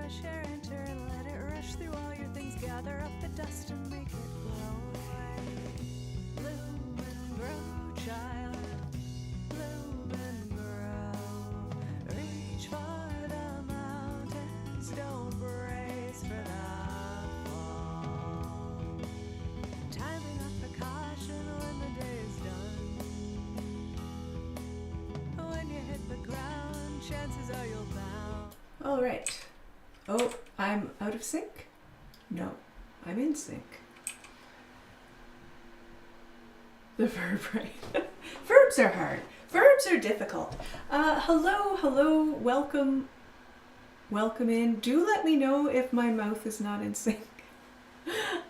fresh air enter and let it rush through all your things. Gather up the dust and make it blow away. Bloom and grow, child. Bloom and grow. Reach for the mountains. Don't brace for the fall. Timing up the caution when the day is done. When you hit the ground, chances are you'll bounce. All right. Oh, I'm out of sync? No, I'm in sync. The verb, right? Verbs are hard. Verbs are difficult. Hello, welcome in. Do let me know if my mouth is not in sync.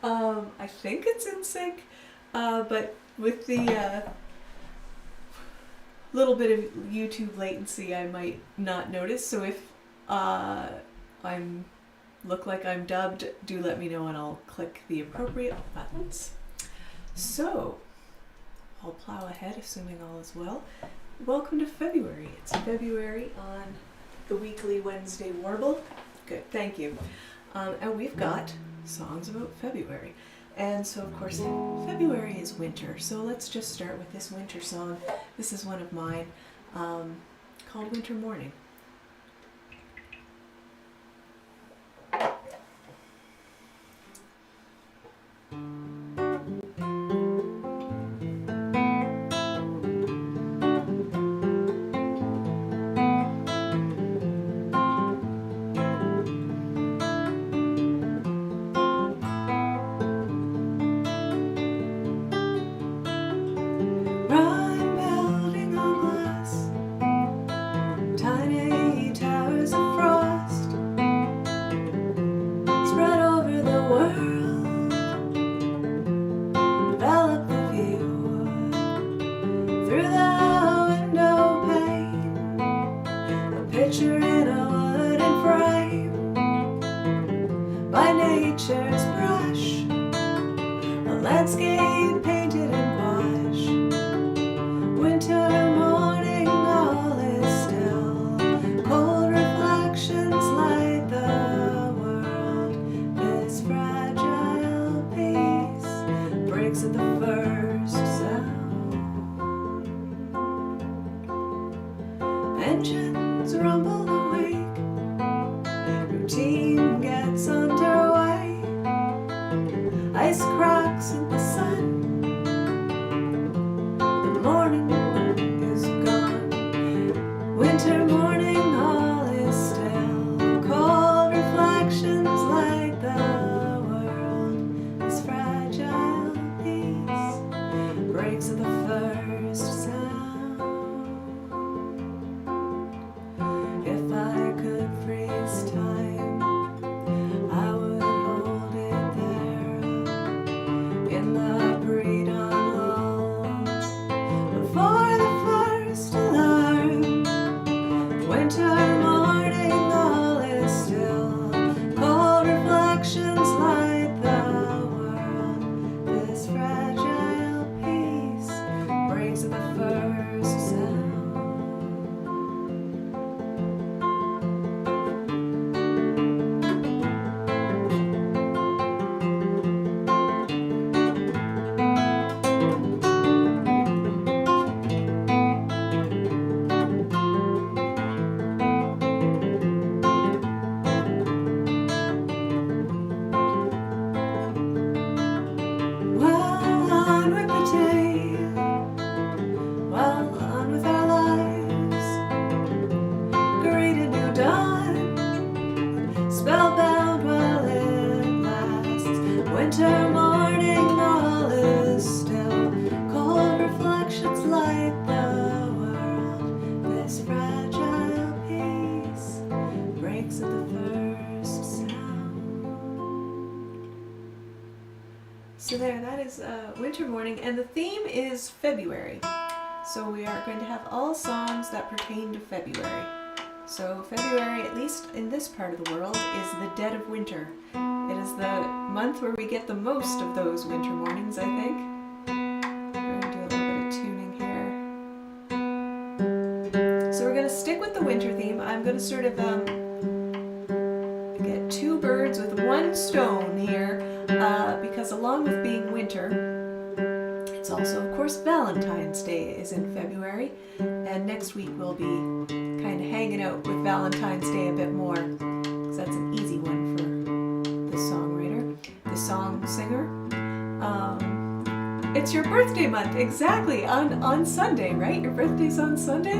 I think it's in sync, but with the little bit of YouTube latency, I might not notice. So if look like I'm dubbed, do let me know and I'll click the appropriate buttons. So I'll plow ahead, assuming all is well. Welcome to February. It's February on the weekly Wednesday Warble. Good, thank you. And we've got songs about February. And so, of course, February is winter. So let's just start with this winter song. This is one of mine, called Winter Morning. So there, that is Winter Morning, and the theme is February. So we are going to have all songs that pertain to February. So February, at least in this part of the world, is the dead of winter. It is the month where we get the most of those winter mornings, I think. I'm going to do a little bit of tuning here. So we're going to stick with the winter theme. I'm going to sort of, again, one stone here because along with being winter, it's also, of course, Valentine's Day is in February, and next week we'll be kind of hanging out with Valentine's Day a bit more, because that's an easy one for the songwriter, the song singer. It's your birthday month, exactly, on Sunday, right? Your birthday's on Sunday?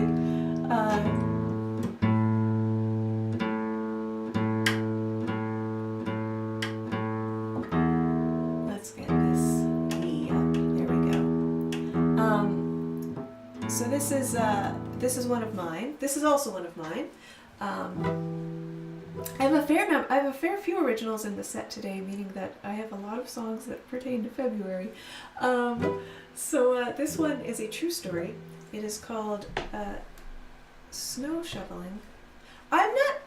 Let's get this key up. There we go. So this is one of mine. This is also one of mine. I have a fair few originals in the set today, meaning that I have a lot of songs that pertain to February. So this one is a true story. It is called Snow Shoveling. I'm not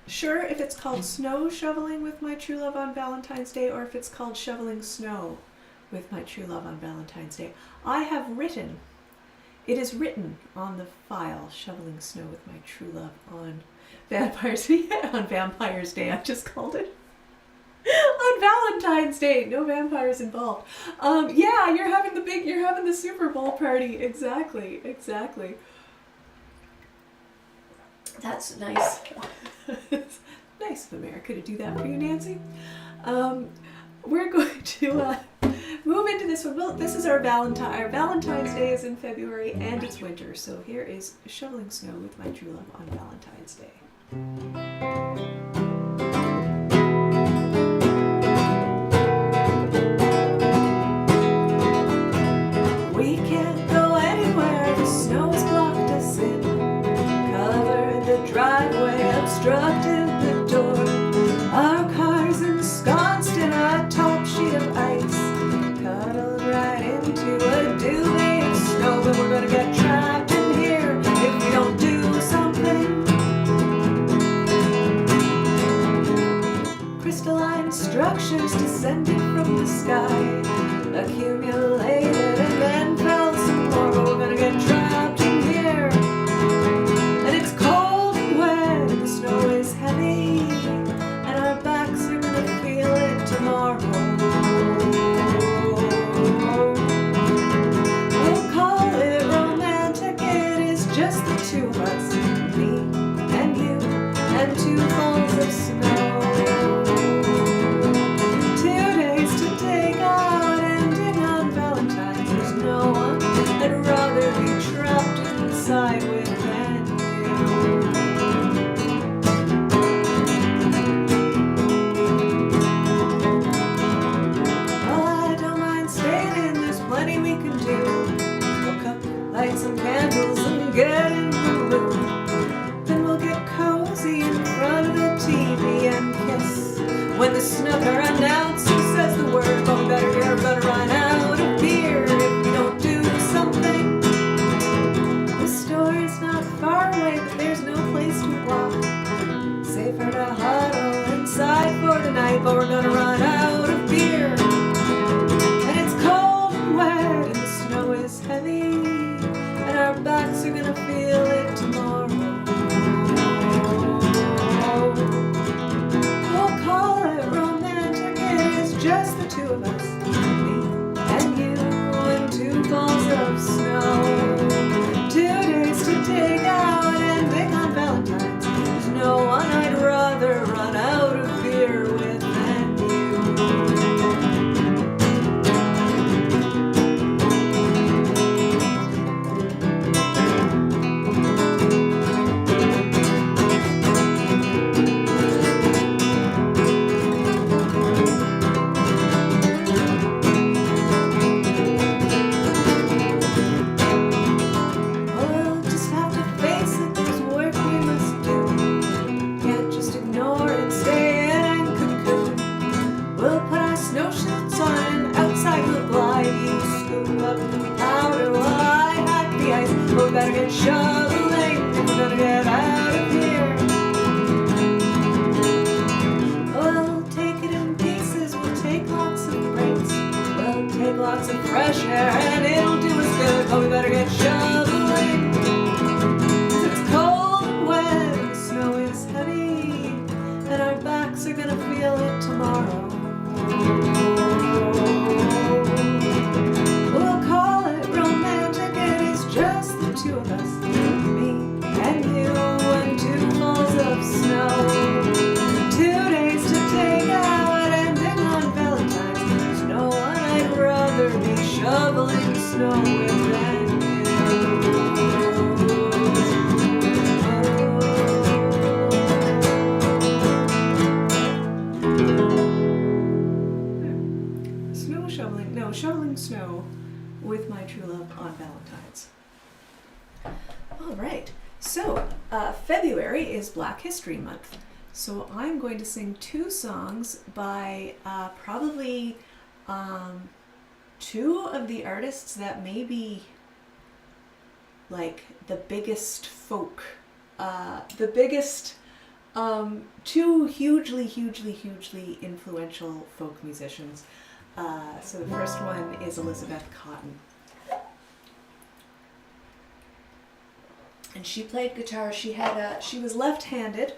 sure if it's called Snow Shoveling with My True Love on Valentine's Day or if it's called Shoveling Snow with My True Love on Valentine's Day. It is written on the file, Shoveling Snow with My True Love on Vampires Day, I just called it. On Valentine's Day, no vampires involved. Yeah, you're having the Super Bowl party. Exactly. That's nice. Nice of America to do that for you, Nancy. We're going to move into this one. Well, this is our Valentine's Day is in February and it's winter. So here is Shoveling Snow with My True Love on Valentine's Day. We can't go anywhere, the snow has blocked us in, covered the driveway, obstructed the door. Our car's ensconced in a top sheet of ice, cuddled right into a duvet of snow, but we're gonna get trapped in here if we don't do something. Crystalline structures descended from the sky, accumulated and then fell some more, but we're gonna get trapped in here. And it's cold and wet and the snow is heavy, and our backs are gonna feel it tomorrow. We'll call it romantic, it is just the two of us, me and you, and 2 falls of snow. 2 days to take out, ending on Valentine's. There's no one I'd rather be trapped inside with than you. Well, I don't mind staying in, there's plenty we can do. We'll cook, light some candles and get in the room. Then we'll get cozy in front of the TV and kiss. When the snooker announcer says the word, well, we better get gonna run out of beer if we don't do something. The store is not far away, but there's no place to walk. Safer to huddle inside for tonight, but we're gonna run out of beer. And it's cold and wet and the snow is heavy, and our backs are gonna feel it tomorrow. We'll call it romantic, it is just the 2 of us, me and you, and 2 falls of snow. 2 days to take out, ending on Valentine's. There's no one I'd rather run out of beer with than you. We'll just have to face it, there's work we must do. Can't just ignore it, stay in and cocoon. We'll put our snowshoes on and outside we'll glide. You scoop up the powder while I hack the ice. We better get shoveling if we're gonna get out of here. We'll take it in pieces, we'll take lots of breaks. We'll take lots of fresh air and it'll do us good. But we better get shoveling. 'Cause it's cold and wet and the snow is heavy, and our backs are gonna hear me shoveling snow with that. Shoveling snow with my true love on Valentine's. All right, so February is Black History Month, so I'm going to sing 2 songs by probably 2 of the artists that may be like the biggest folk, the biggest 2 hugely influential folk musicians. So the first one is Elizabeth Cotten. And she played guitar. She was left-handed,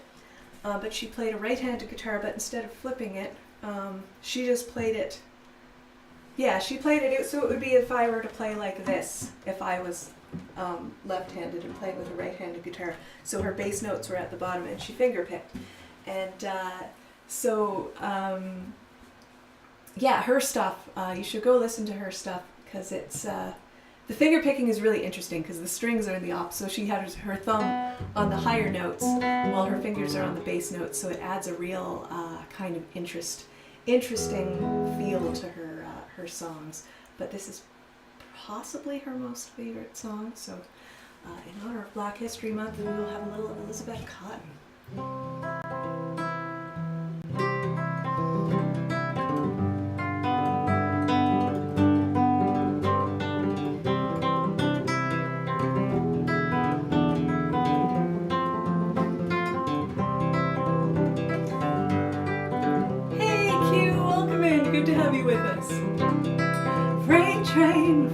but she played a right-handed guitar, but instead of flipping it, she just played it. Yeah, she played it, so it would be if I were to play like this, if I was left-handed and playing with a right-handed guitar. So her bass notes were at the bottom, and she finger-picked. And yeah, her stuff, you should go listen to her stuff, because it's, the finger picking is really interesting because the strings are in the op, so she has her thumb on the higher notes while her fingers are on the bass notes, so it adds a real kind of interesting feel to her songs. But this is possibly her most favorite song, so in honor of Black History Month, we will have a little Elizabeth Cotten. Good to have you with us. Freight train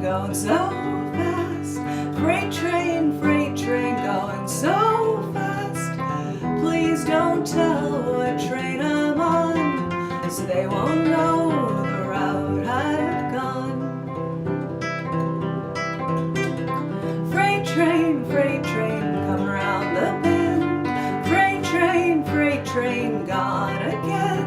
going so fast. Freight train going so fast. Please don't tell what train I'm on, so they won't know the route I've gone. Freight train come around the bend. Freight train gone again.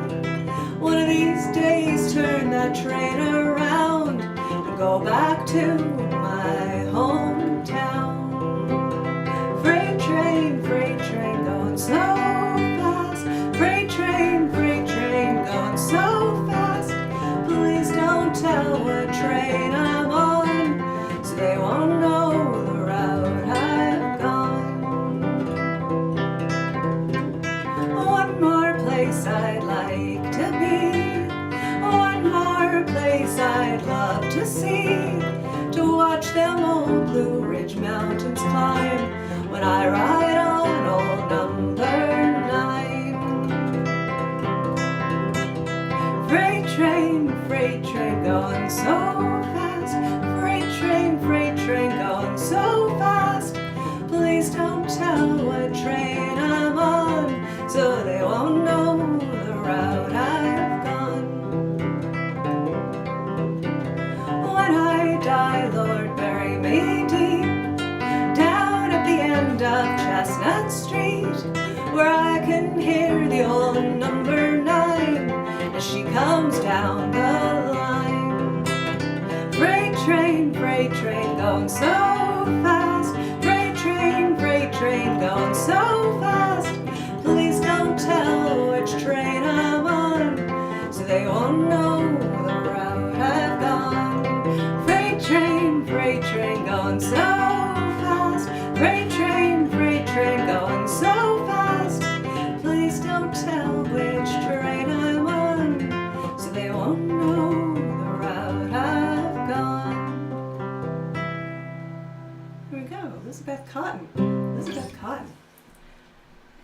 One of these days turn that train around and go back to my hometown. Freight train going so fast. Freight train going so fast. Please don't tell what train I'm on, so they won't know the route I've gone. One more place I'd like to be, one more place I'd love to see, to watch them old Blue Ridge Mountains climb when I ride on old number 9. Freight train going so fast. Freight train going so fast. Please don't tell what train I'm on, so they won't know the route I've gone. When I die, Lord, bury me deep, down at the end of Chestnut Street, where I can hear the old number 9 as she comes down the line. Freight train going so fast. Freight train going so fast. Please don't tell which train I'm on, so they won't know the route I've gone. Freight train going so fast. Freight train going so fast. Please don't tell which train I'm on, so they won't know the route I've gone. Here we go, Elizabeth Cotten.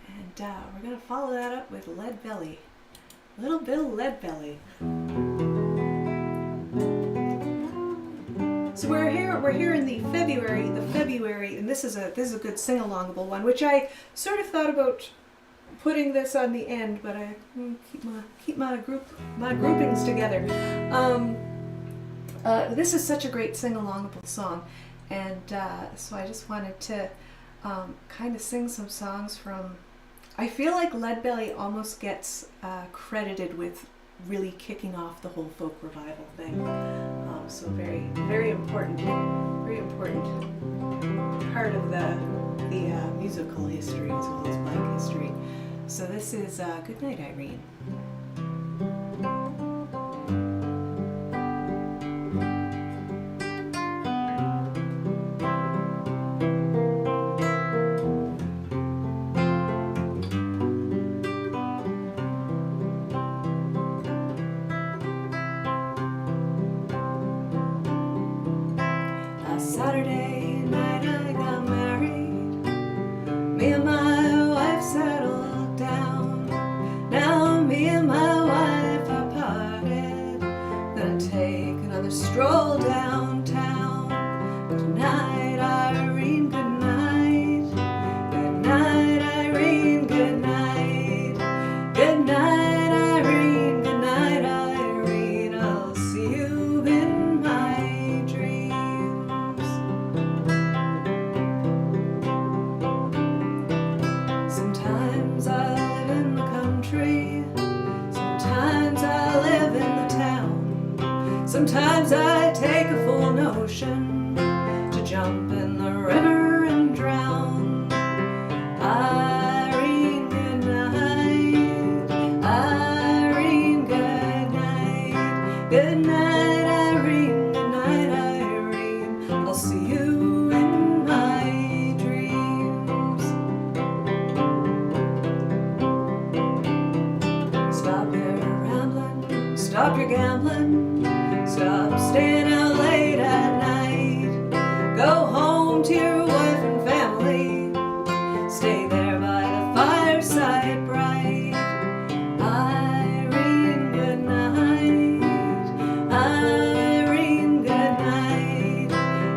And we're going to follow that up with Lead Belly. Little Bill Lead Belly. So we're here in the February, and this is a good sing-alongable one, which I sort of thought about putting this on the end, but I keep my groupings together. This is such a great sing-alongable song, and so I just wanted to kind of sing some songs from. I feel like Lead Belly almost gets credited with really kicking off the whole folk revival thing. So very, very important part of the musical history as well as bike history. So this is Good Night, Irene. Saturday night I got married. Me and my wife settled down. Now me and my wife are parted. Gonna take another stroll downtown. Good night, Irene, good night. Good night, Irene, good night. Good night, Irene, good night, Irene. I'll see you in my dreams. Sometimes I live in the country, sometimes I live in the town. Sometimes I take a full notion to jump in the river and drown. Irene, good night. Irene, good night. Good night, Irene. Good night, Irene. I'll see you in my dreams. Stop your rambling, stop your gambling, stop staying out late at night. Go home to your wife and family, stay there by the fireside bright. Irene, good night. Irene, good night.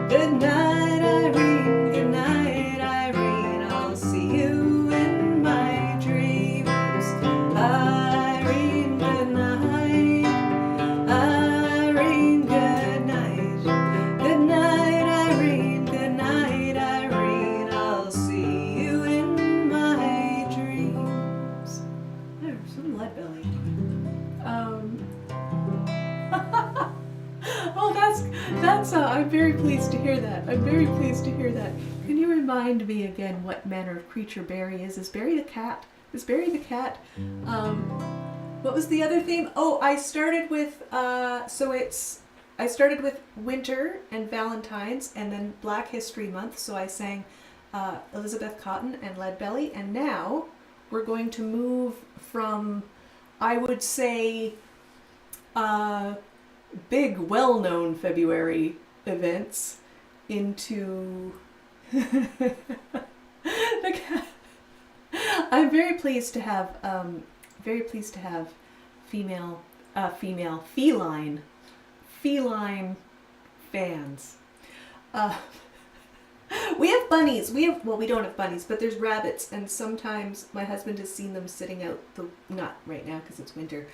Good night, Irene. Good night, Irene. I'll see you in my dreams. Irene, good night. Irene, good night. Good night, Irene. Good night, Irene. I'll see you in my dreams. There's some lead belly. Oh, that's. I'm very pleased to hear that. I'm very pleased to hear that. Can you remind me again what manner of creature Barry is? Is Barry the cat? Is Barry the cat? What was the other theme? Oh, I started with I started with winter and Valentine's and then Black History Month. So I sang Elizabeth Cotton and Lead Belly, and now we're going to move from, I would say, big, well-known February events into the cat. I'm very pleased to have feline fans. We have bunnies. We don't have bunnies, but there's rabbits, and sometimes my husband has seen them sitting out not right now because it's winter,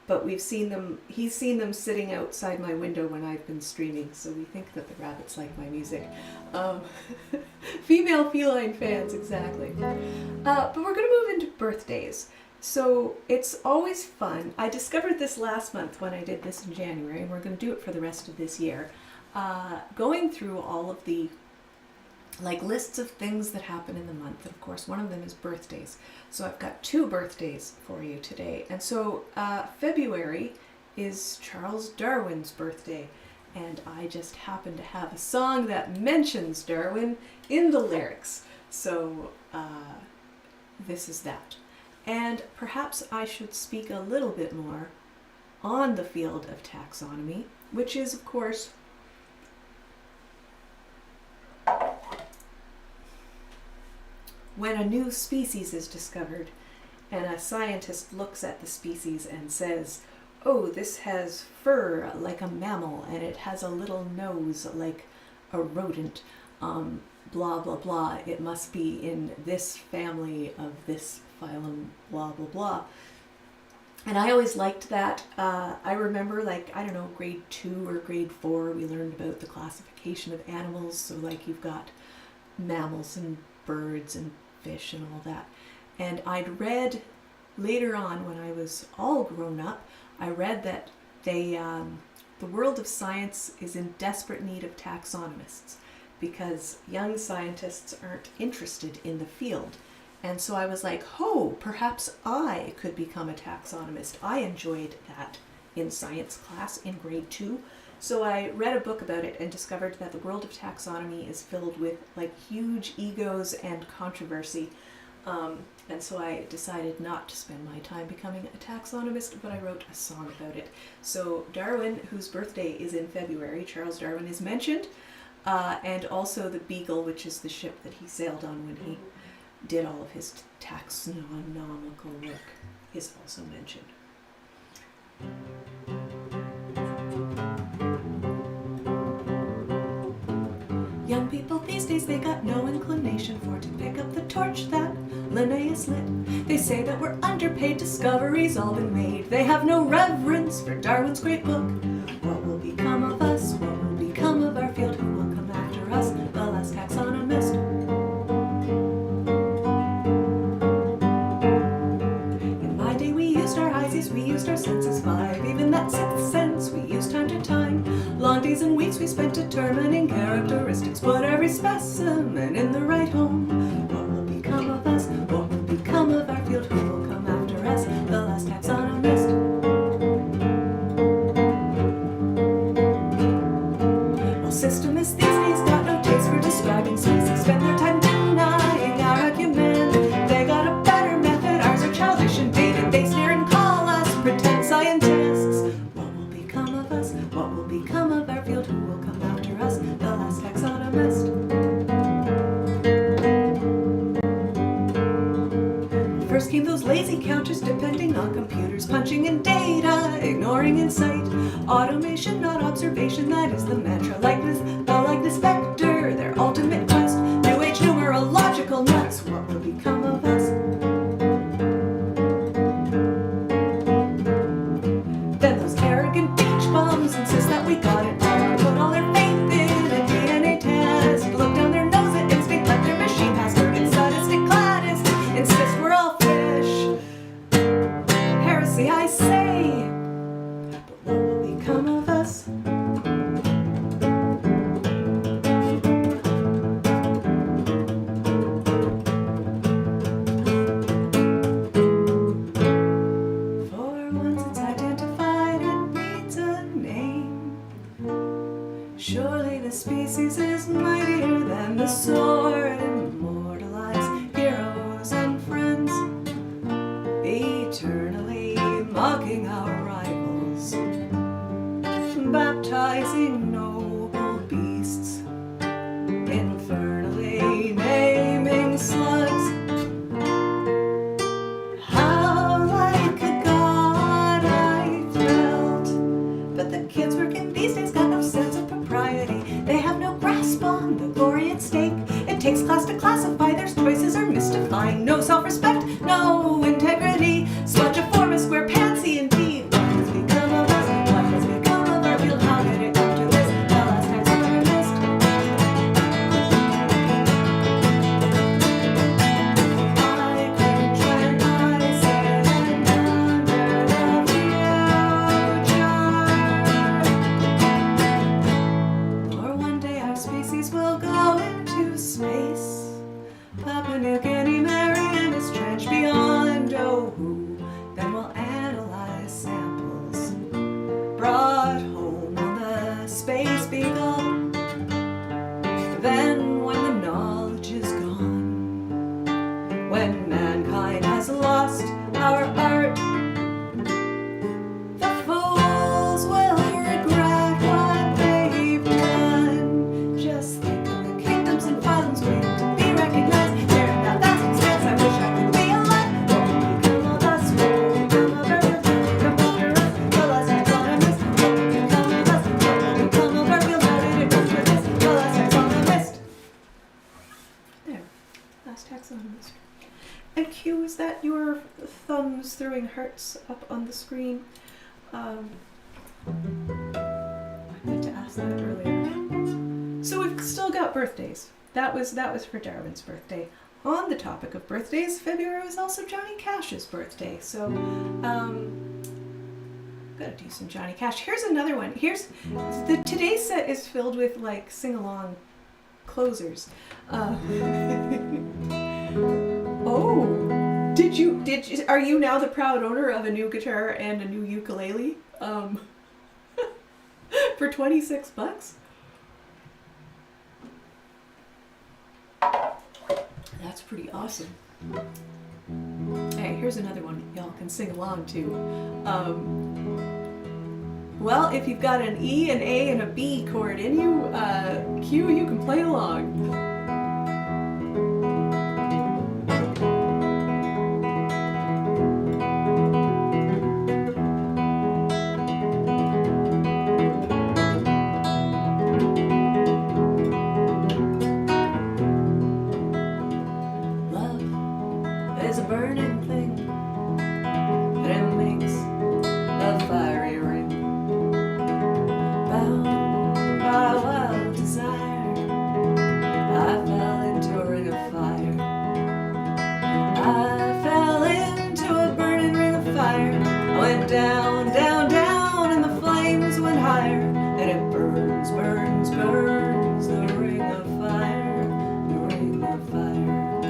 but he's seen them sitting outside my window when I've been streaming, so we think that the rabbits like my music. Female feline fans, exactly. But we're going to move into birthdays. So it's always fun. I discovered this last month when I did this in January, and we're going to do it for the rest of this year. Going through all of the lists of things that happen in the month. And of course, one of them is birthdays. So I've got 2 birthdays for you today. And so February is Charles Darwin's birthday. And I just happen to have a song that mentions Darwin in the lyrics. So this is that. And perhaps I should speak a little bit more on the field of taxonomy, which is, of course, when a new species is discovered and a scientist looks at the species and says, oh, this has fur like a mammal and it has a little nose like a rodent, blah, blah, blah. It must be in this family of this phylum, blah, blah, blah. And I always liked that. I remember, grade 2 or grade 4, we learned about the classification of animals. So you've got mammals and birds and fish and all that. And I'd read later on, when I was all grown up, I read that the world of science is in desperate need of taxonomists because young scientists aren't interested in the field. And so I was like, oh, perhaps I could become a taxonomist. I enjoyed that in science class in grade 2. So I read a book about it and discovered that the world of taxonomy is filled with like huge egos and controversy. And so I decided not to spend my time becoming a taxonomist, but I wrote a song about it. So Darwin, whose birthday is in February, Charles Darwin, is mentioned, and also the Beagle, which is the ship that he sailed on when he did all of his taxonomical work, is also mentioned. Young people these days, they got no inclination for to pick up the torch that Linnaeus lit. They say that we're underpaid, discoveries all been made. They have no reverence for Darwin's great book. What will become of us? What will become of our field? Who will come after us? The last taxonomist. In my day we used our eyes, we used our senses 5. Even that sixth sense we used time to time. Long days and weeks we spent determining characteristics. Put every specimen in the right home. What will become of us? What will become of our field? Who will come after us? The last taxonomist. Well, systemists these days got no taste for describing species. Spend their time denying our acumen. They got a better method. Ours are childish and dated. They sneer and call us pretend scientists. What will become of us? What will become of our field? Who will come after us? The last taxonomist. First came those lazy counters depending on computers, punching in data, ignoring insight. Automation, not observation, that is the mantra. Likeness, the likeness vector, their ultimate quest. New age numerological nuts. What will become of us? Then those arrogant beach bums insist that we got it all. Put all their faith in a DNA test. Look down their nose at instinct, let their machine pass. Turn sadistic gladists, insist we're all fish. Heresy, I say. But what will become of us? For once it's identified, it needs a name. Surely the species is mightier than the sword. Immortalize heroes and friends, eternally mocking our rivals, baptizing noble beasts, infernally naming slugs. How like a god I felt. But the kids working these days got no sense of propriety. They have no grasp on the glory at stake. It takes class to classify, their choices are mystifying. No self-respect, no integrity. Spongiform, square pansy indeed. What has become of us? What has become of our field? How did it come to this? The last taxonomist. I could trend myself under the future. Or one day our species will go into space. Papua New Guinea, Marianas Trench, beyond Oahu. Then we'll analyze samples brought home on the Space Beagle. Then when the knowledge is gone, when mankind has lost our art, the fools will regret what they've done. Just think of the kingdoms and phylums waiting to be recognized. There and now that's expense. I wish I could be alive. What will become of us? What will become of our field? Come after us, the last taxonomist. What will become of us? What will become of our field? How did it come to this? The last taxonomist. There, last taxonomist. And Q, is that your thumbs throwing hearts up on the screen? I meant to ask that earlier. So we've still got birthdays. That was for Darwin's birthday. on the topic of birthdays, February was also Johnny Cash's birthday. So, gotta do some Johnny Cash. Here's another one. Today's set is filled with like sing-along closers. Oh, are you now the proud owner of a new guitar and a new ukulele? For $26? That's pretty awesome. Hey, here's another one y'all can sing along to. Well, if you've got an E, an A, and a B chord in you, Q, you can play along. Down, down, down, and the flames went higher, and it burns, burns, burns, the ring of fire, the ring of fire.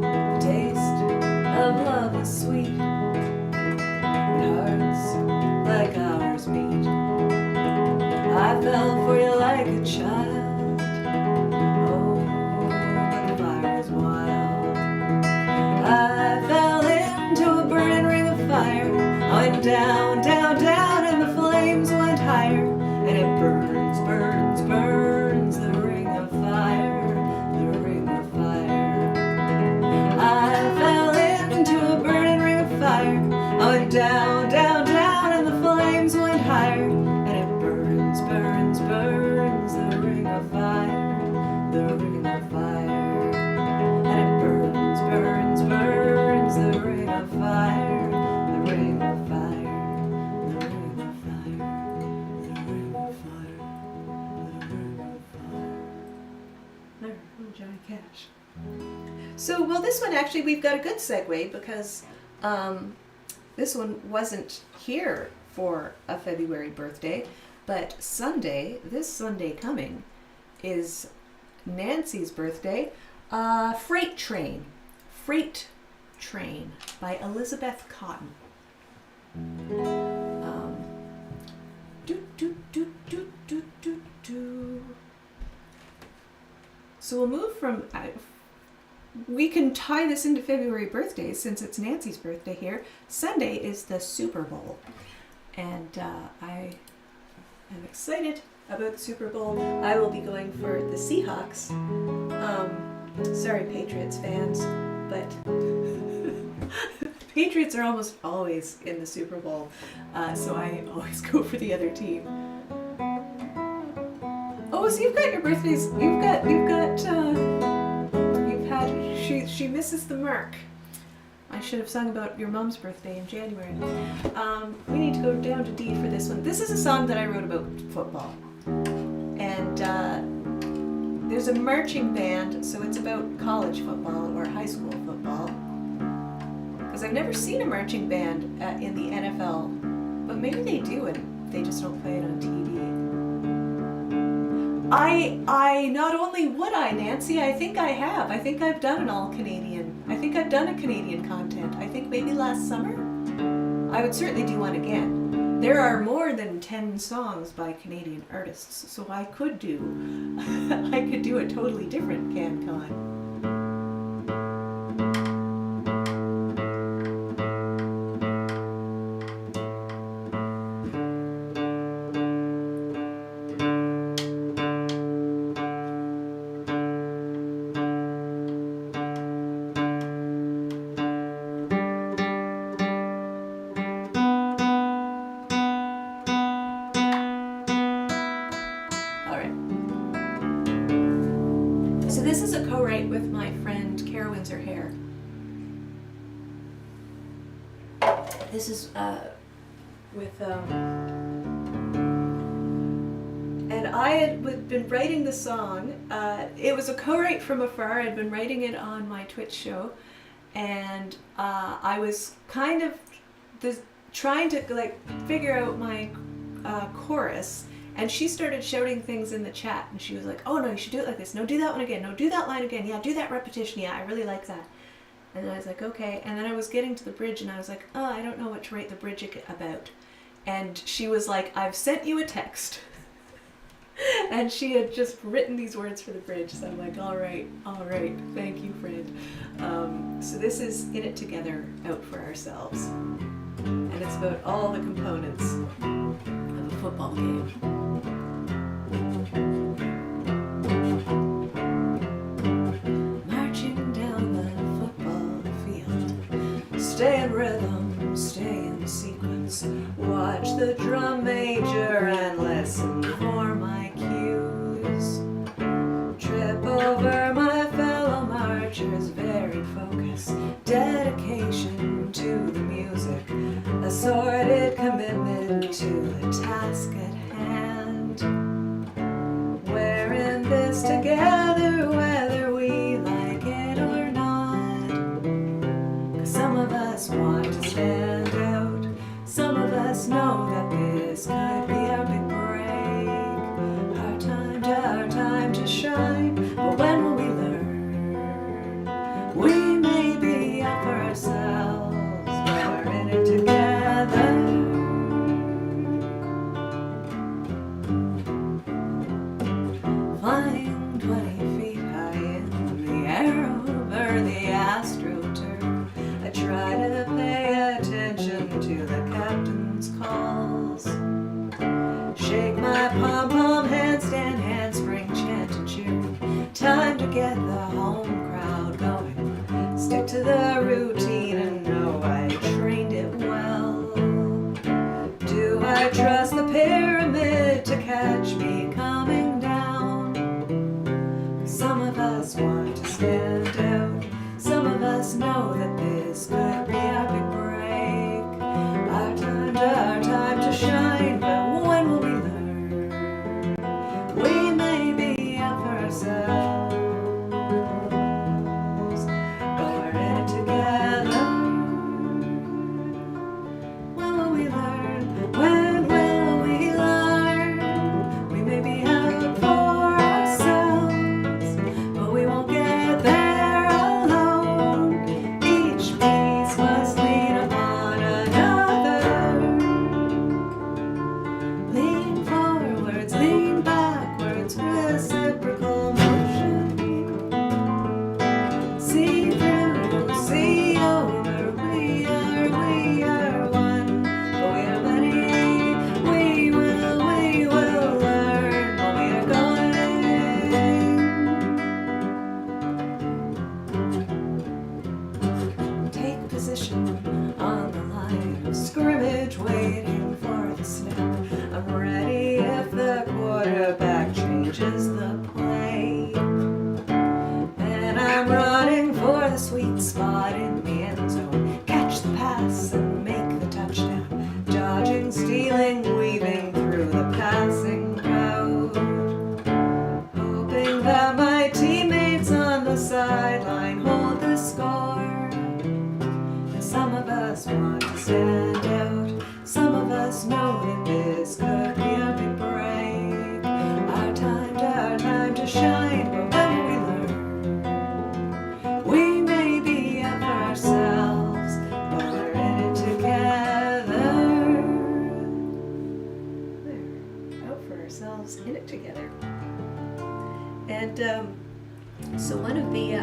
The taste of love is sweet, when hearts like ours meet. I fell for you like a child, oh, but the fire is wild. I fell into a burning ring of fire. I went down, down, down, and the flames went higher, and it burns, burns, burns, the ring of fire, the ring of fire. I fell into a burning ring of fire. I went down, down, down, and the flames went higher, and it burns, burns, burns, the ring of fire, the ring of fire. And it burns, burns, burns, the ring of fire, the ring of fire, the ring of fire, the ring of fire, the ring of fire. There, little Johnny Cash. So, well, this one actually we've got a good segue because this one wasn't here for a February birthday, but Sunday, this Sunday coming, is Nancy's birthday. Freight Train by Elizabeth Cotton. So we'll move from, we can tie this into February birthdays since it's Nancy's birthday here. Sunday is the Super Bowl, and I am excited about the Super Bowl. I will be going for the Seahawks. Sorry, Patriots fans, but Patriots are almost always in the Super Bowl, so I always go for the other team. Oh, so you've got your birthdays. You've had. She misses the mark. I should have sung about your mom's birthday in January. We need to go down to D for this one. This is a song that I wrote about football, and there's a marching band, so it's about college football or high school football. Because I've never seen a marching band in the NFL, but maybe they do and they just don't play it on TV. I not only would I, Nancy, I think I have. I think I've done an all-Canadian. I think I've done a Canadian content. I think maybe last summer. I would certainly do one again. There are more than 10 songs by Canadian artists, so I could do a totally different CanCon. This is with and I had been writing the song. It was a co-write from afar. I'd been writing it on my Twitch show, and I was kind of trying to like figure out my chorus. And she started shouting things in the chat, and she was like, "Oh no, you should do it like this. No, do that one again. No, do that line again. Yeah, do that repetition. Yeah, I really like that." And then I was like, "Okay." And then I was getting to the bridge, and I was like, "Oh, I don't know what to write the bridge about." And she was like, "I've sent you a text." And she had just written these words for the bridge. So I'm like, all right, thank you, friend. So this is In It Together, Out for Ourselves. And it's about all the components of a football game. Marching down the football field, stay in rhythm, stay in sequence, watch the drum major and listen for my cues. Trip over my fellow marchers, varied focus, dedication to the music, assorted commitment to the task at hand. We're in this together, whether we like it or not. 'Cause some of us want to stand out, some of us know that this could be our big break, our time to shine. But when will we learn? We may be up for ourselves, but we're in it together. Flying 20 feet high in the air over the astroturf, I try to pay attention to the captain's calls. Shake my pom-pom, handstand, handspring, chant and cheer. Time to get the home crowd going. Stick to the routine and know I trained it well. Do I trust the pyramid to catch me coming down? Some of us want to stand out, some of us know that this could be our big break, our time to shine. But when will we learn? We may be out for ourselves, but we're in it together. When will we learn? When will we learn? We may be out for ourselves, but we won't get there alone. Each piece must lean upon another. Lean forwards, lean backwards, reciprocal motion. See through, see over, we are one. But we are many, we will learn when we are going. Take position on the line of scrimmage, waiting for the snap. I'm ready if the quarterback changes the play. And I'm running for the sweet spot in the end zone. Catch the pass and make the touchdown. Dodging, stealing, weaving through the passing crowd. Hoping that my teammates on the sideline hold the score. Some of us want to stand out, some of us know that this could be our big break, our time to shine. But when will we learn? We may be out for ourselves, but we're in it together. There, out for ourselves, in it together. And so one of the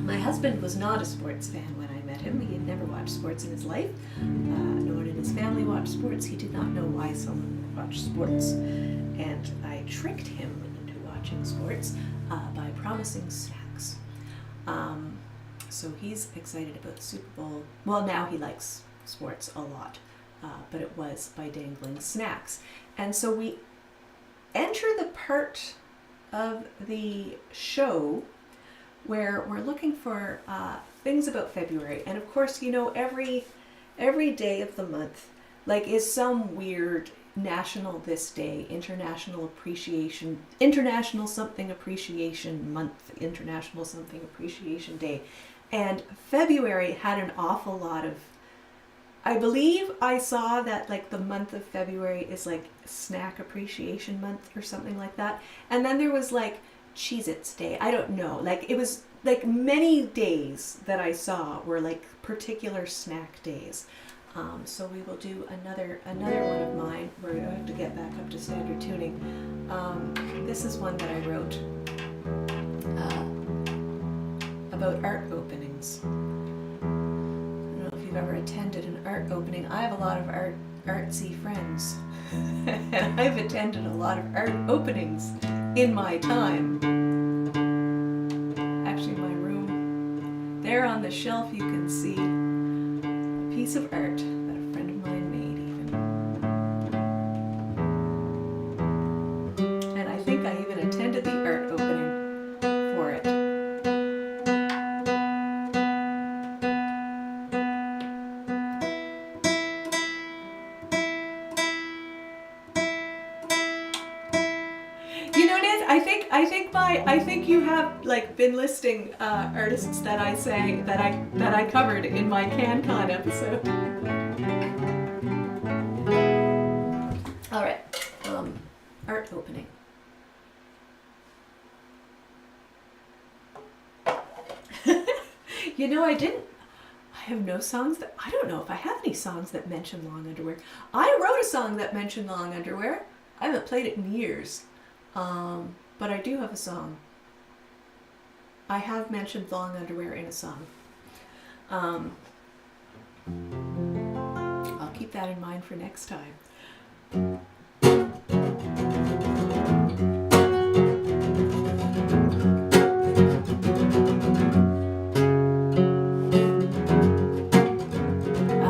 my husband was not a sports fan when I met him. He had never watched sports in his life, nor did his family watch sports. He did not know why someone would watch sports. And I tricked him into watching sports by promising snacks. So he's excited about the Super Bowl. Well, now he likes sports a lot, but it was by dangling snacks. And so we enter the part of the show where we're looking for things about February. And of course, you know, every day of the month Like, is some weird national this day, international something appreciation month, international something appreciation day. And February had an awful lot of, I believe I saw that like the month of February is like snack appreciation month or something like that. And then there was like Cheez-Its Day. I don't know. Like it was like many days that I saw were like particular snack days. So we will do another one of mine. We're going to have to get back up to standard tuning. This is one that I wrote about art openings. I don't know if you've ever attended an art opening. I have a lot of artsy friends, and I've attended a lot of art openings in my time. Actually, my room, there on the shelf you can see a piece of art that a friend of mine made even. And I think I even attended the art opening for it. You know, Nance, I think you have like been listing artists that I sang that I covered in my CanCon episode. All right, art opening. You know, I have no songs that, I don't know if I have any songs that mention long underwear. I wrote a song that mentioned long underwear. I haven't played it in years. But I do have a song. I have mentioned long underwear in a song. I'll keep that in mind for next time. I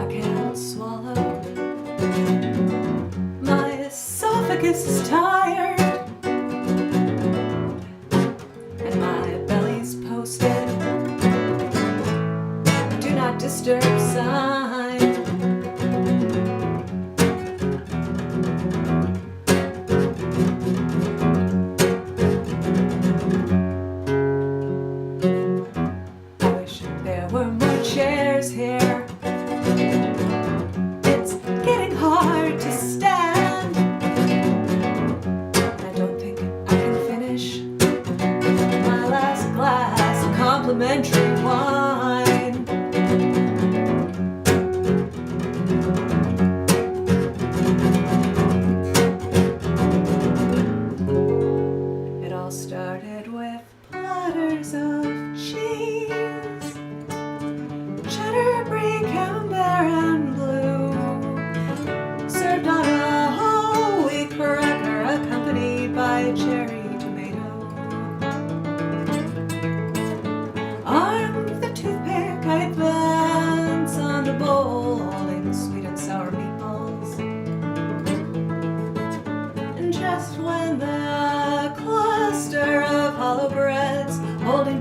can't swallow. My esophagus is tired. Disturb sign. I wish there were more chairs here. It's getting hard to stand. I don't think I can finish my last glass of complimentary wine.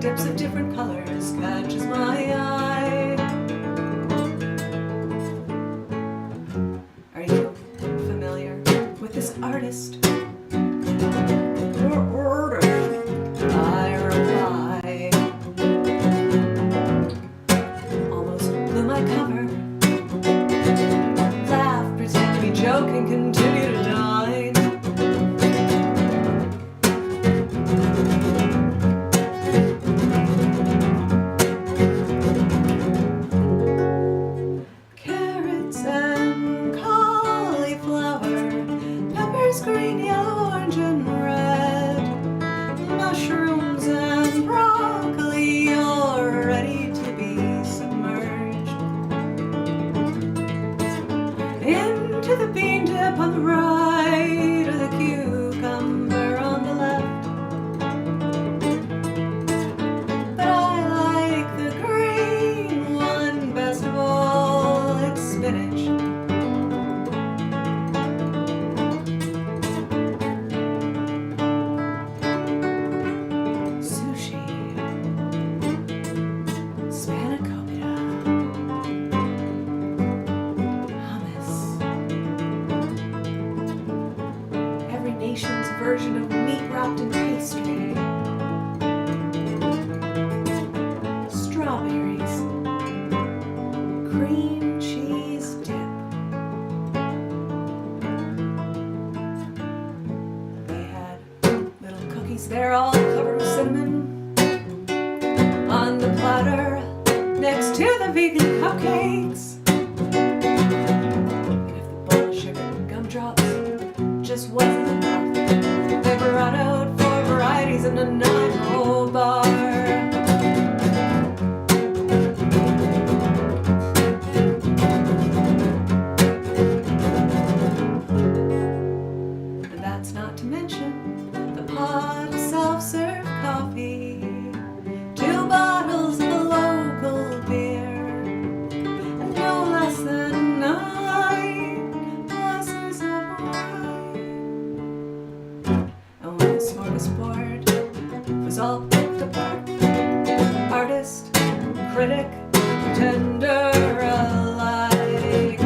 Dips of different colors catches my eye. Are you familiar with this artist? Your order, I reply. Almost blew my cover. Laugh, pretend to be joking, continue to dine. Green, yellow, orange, and red. Mushrooms and broccoli all ready to be submerged. Into the bean dip on the right, or the cucumber on the left. But I like the green one best of all, it's spinach. version of meat wrapped in pastry. Strawberries. Cream cheese dip. They had little cookies there all covered with cinnamon on the platter next to the vegan cupcakes. And if the bowl of sugar and gumdrops just wasn't enough, they brought out 4 varieties in a 9-hole bar. And that's not to mention the pot of self-serve coffee, 2 bottles of a local beer, and no less than 9 glasses of wine. And when the smorgasbord was all picked apart, artist, critic, tender alike,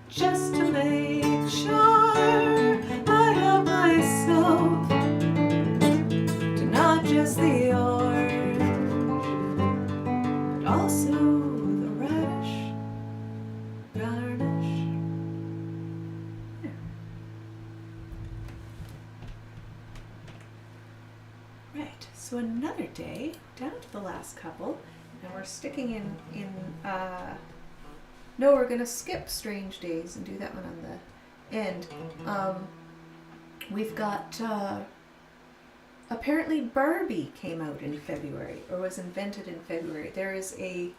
just to make sure I have myself to not just the orange, but also the radish garnish. Right, so another day, down to the last couple, and we're sticking no, we're gonna skip Strange Days and do that one on the end. We've got, apparently Barbie came out in February, or was invented in February. There is a,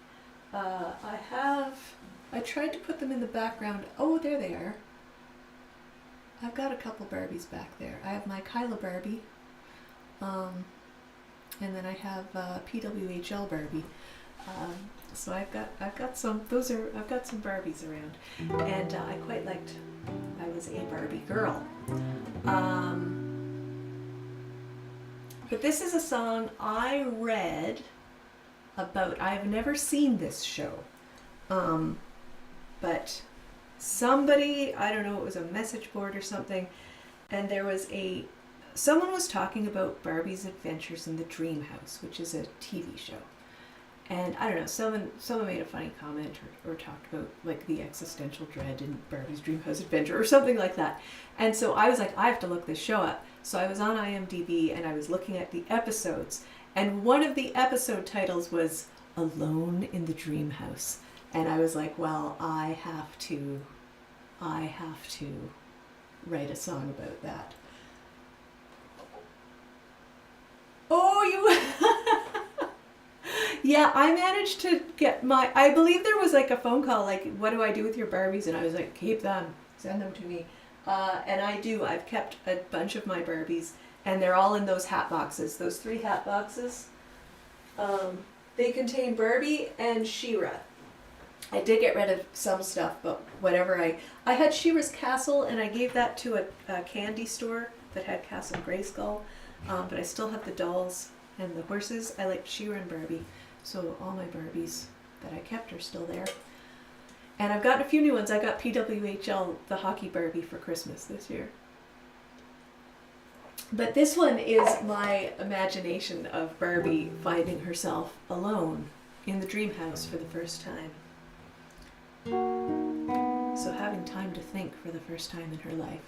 I tried to put them in the background. Oh, there they are. I've got a couple Barbies back there. I have my Kyla Barbie, and then I have PWHL Barbie. So I've got some Barbies around, and I quite liked. I was a Barbie girl. But this is a song I read about. I've never seen this show, but somebody, I don't know, it was a message board or something, and there was someone was talking about Barbie's Adventures in the Dream House, which is a TV show. And I don't know, someone made a funny comment or talked about like the existential dread in Barbie's Dreamhouse Adventure or something like that. And so I was like, I have to look this show up. So I was on IMDb and I was looking at the episodes, and one of the episode titles was Alone in the Dream House. And I was like, well, I have to write a song about that. Oh, you Yeah, I managed to get I believe there was like a phone call, like, what do I do with your Barbies? And I was like, keep them, send them to me. And I do. I've kept a bunch of my Barbies, and they're all in those hat boxes, those 3 hat boxes. They contain Barbie and She-Ra. I did get rid of some stuff, but whatever. I had She-Ra's castle, and I gave that to a candy store that had Castle Grayskull, but I still have the dolls and the horses. I liked She-Ra and Barbie. So all my Barbies that I kept are still there. And I've gotten a few new ones. I got PWHL, the hockey Barbie, for Christmas this year. But this one is my imagination of Barbie finding herself alone in the dream house for the first time. So having time to think for the first time in her life.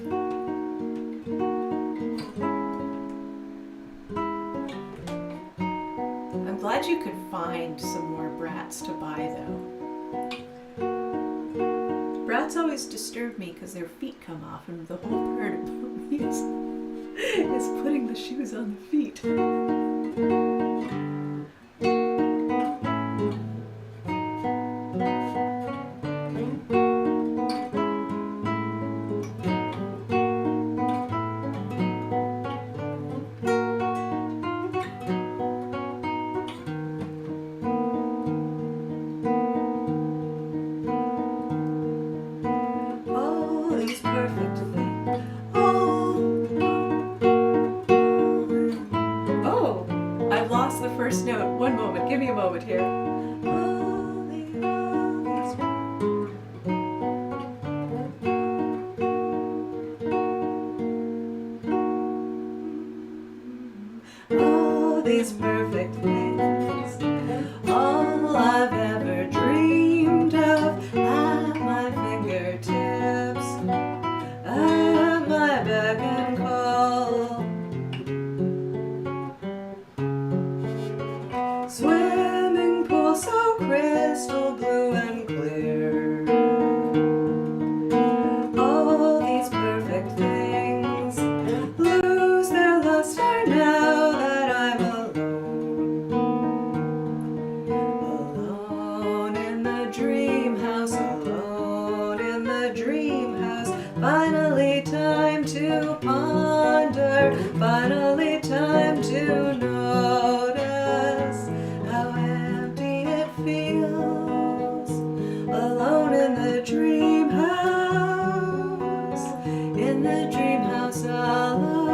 I'm glad you could find some more Bratz to buy, though. Bratz always disturb me because their feet come off, and the whole part about me is putting the shoes on the feet. First note. One moment. Give me a moment here. so crystal blue and clear. All these perfect things lose their luster now that I'm alone. Alone in the dream house, alone in the dream house. Finally time to ponder, finally time to notice how empty it feels. Alone in the dream house, in the dream house alone.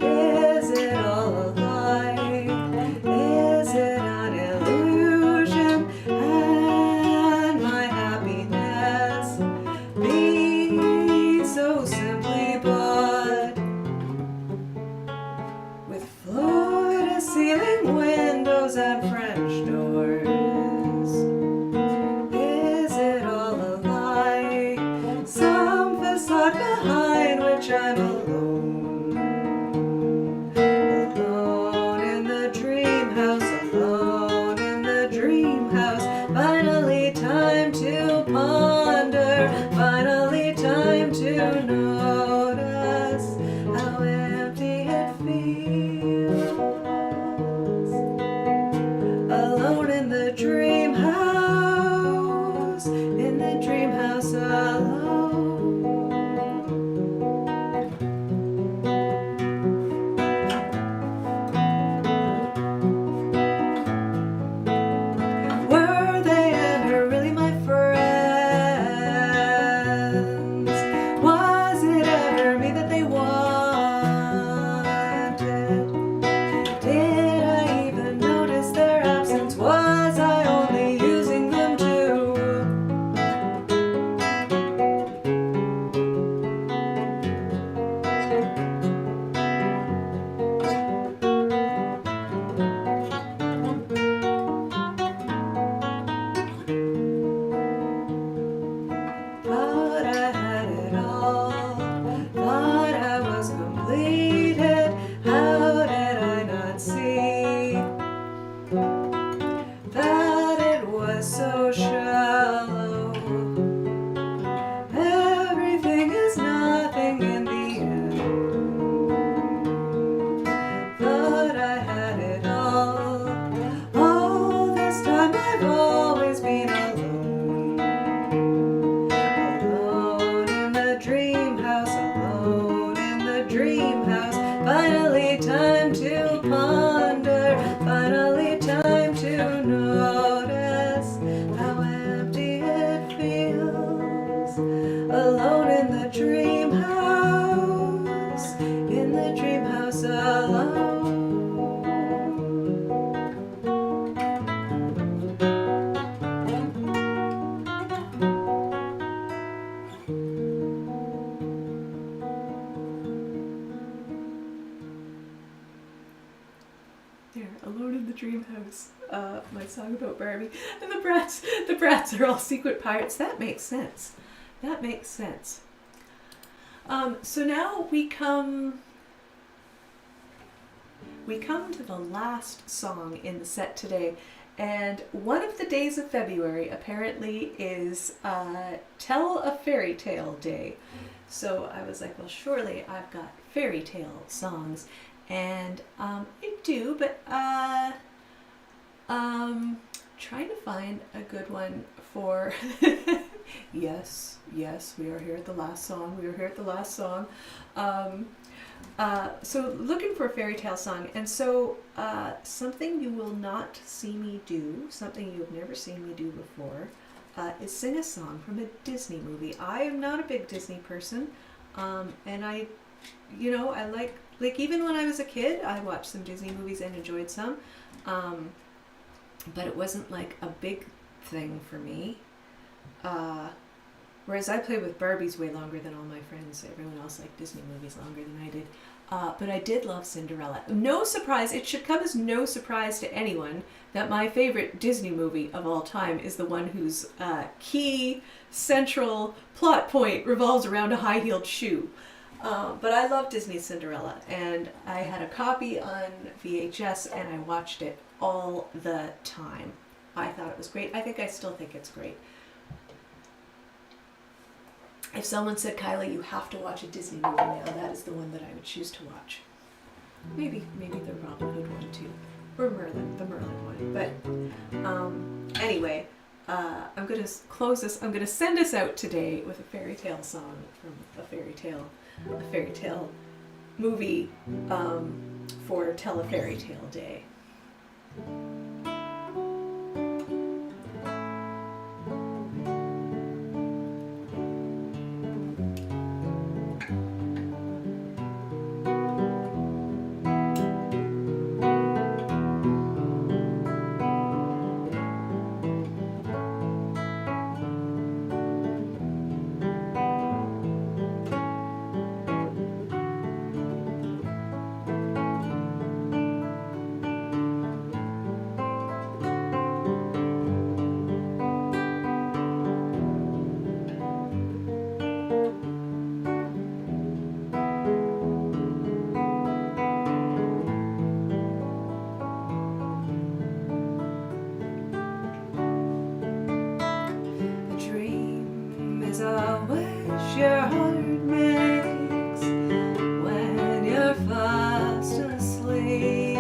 Is it all a lie? Is it an illusion? And my happiness be so simply bought with floor-to-ceiling windows and French doors? Is it all a lie? Some facade behind which I'm alone. Alone in the dream house, alone in the dream house. Finally time to ponder, finally time to notice how empty it feels. Alone in the dream house, in the dream house alone. Were they ever really my friends? Was it ever me that they wanted? Did I even notice their absence? Was I only using them too? Thought I had it all, thought I was completed. How did I not see that it was so shallow? Everything is nothing in the end. Thought I had it all this time I've always been alone. Alone in the dream house, alone in the dream house. Finally time to ponder, finally time to notice how empty it feels. Alone in the dream house, in the dream house alone. There, Alone in the Dream House, my song about Barbie. And the brats are all secret pirates. That makes sense. That makes sense. So now we come to the last song in the set today. And one of the days of February apparently is Tell a Fairy Tale Day. So I was like, well, surely I've got fairy tale songs. And I do, but trying to find a good one for yes, we are here at the last song. So looking for a fairy tale song, and so something you will not see me do, something you've never seen me do before, is sing a song from a Disney movie. I am not a big Disney person, and I like even when I was a kid, I watched some Disney movies and enjoyed some, but it wasn't like a big thing for me. Whereas I played with Barbies way longer than all my friends. Everyone else liked Disney movies longer than I did. but I did love Cinderella. No surprise, it should come as no surprise to anyone that my favorite Disney movie of all time is the one whose key central plot point revolves around a high-heeled shoe. But I love Disney's Cinderella, and I had a copy on VHS, and I watched it all the time. I thought it was great. I think I still think it's great. If someone said, Kyla, you have to watch a Disney movie now, that is the one that I would choose to watch. Maybe the Robin Hood one too, or Merlin, the Merlin one. But anyway, I'm going to close this. I'm going to send us out today with a fairy tale song from a fairy tale movie for Tell a Fairy Tale Day. Your heart makes when you're fast asleep.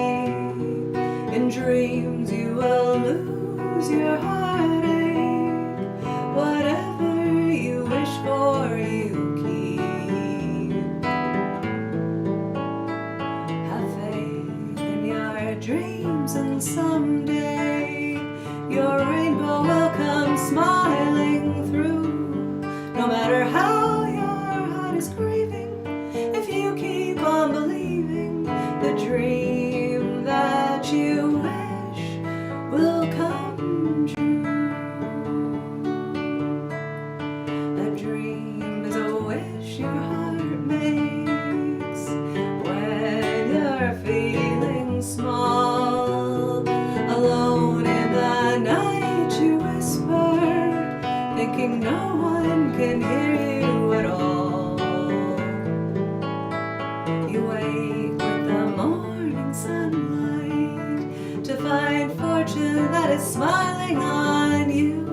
In dreams you will lose your heartache. Whatever you wish for, you keep. Have faith in your dreams, and someday your rainbow will come smiling through. No matter how your heart is grieving, if you keep on believing, the dream that you wish will come true. A dream is a wish your heart makes when you're feeling small. Alone in the night you whisper, thinking no one can hear you at all. You wake with the morning sunlight to find fortune that is smiling on you.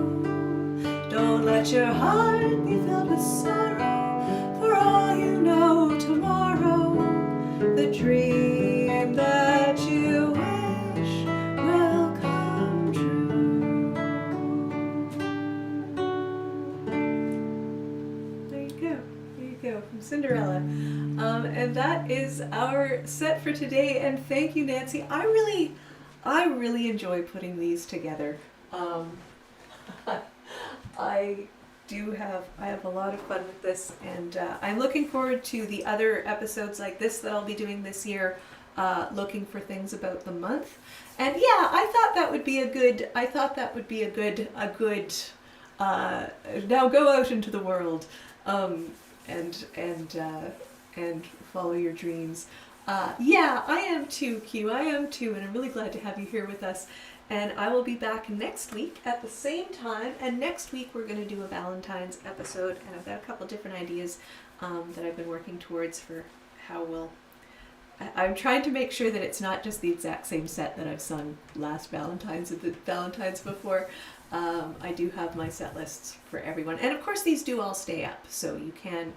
Don't let your heart be filled with sorrow, for all you know tomorrow, the dream that you wish will come true. There you go, from Cinderella. And that is our set for today, and thank you, Nancy. I really enjoy putting these together. I have a lot of fun with this, and I'm looking forward to the other episodes like this that I'll be doing this year, looking for things about the month. And yeah, I thought that would be a good now go out into the world, and follow your dreams. Yeah, I am too, Q. I am too, and I'm really glad to have you here with us. And I will be back next week at the same time. And next week we're going to do a Valentine's episode, and I've got a couple different ideas that I've been working towards for how we'll. I'm trying to make sure that it's not just the exact same set that I've sung last Valentine's and the Valentine's before. I do have my set lists for everyone, and of course these do all stay up, so you can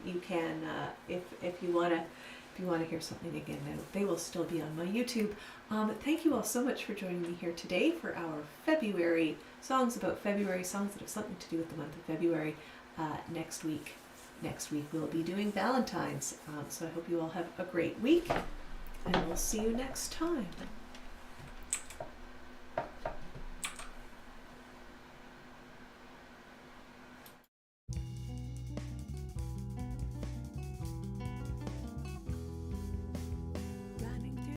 if you want to hear something again, they will still be on my YouTube. Thank you all so much for joining me here today for our February songs about February, songs that have something to do with the month of February. Next week we'll be doing Valentine's, so I hope you all have a great week, and we'll see you next time.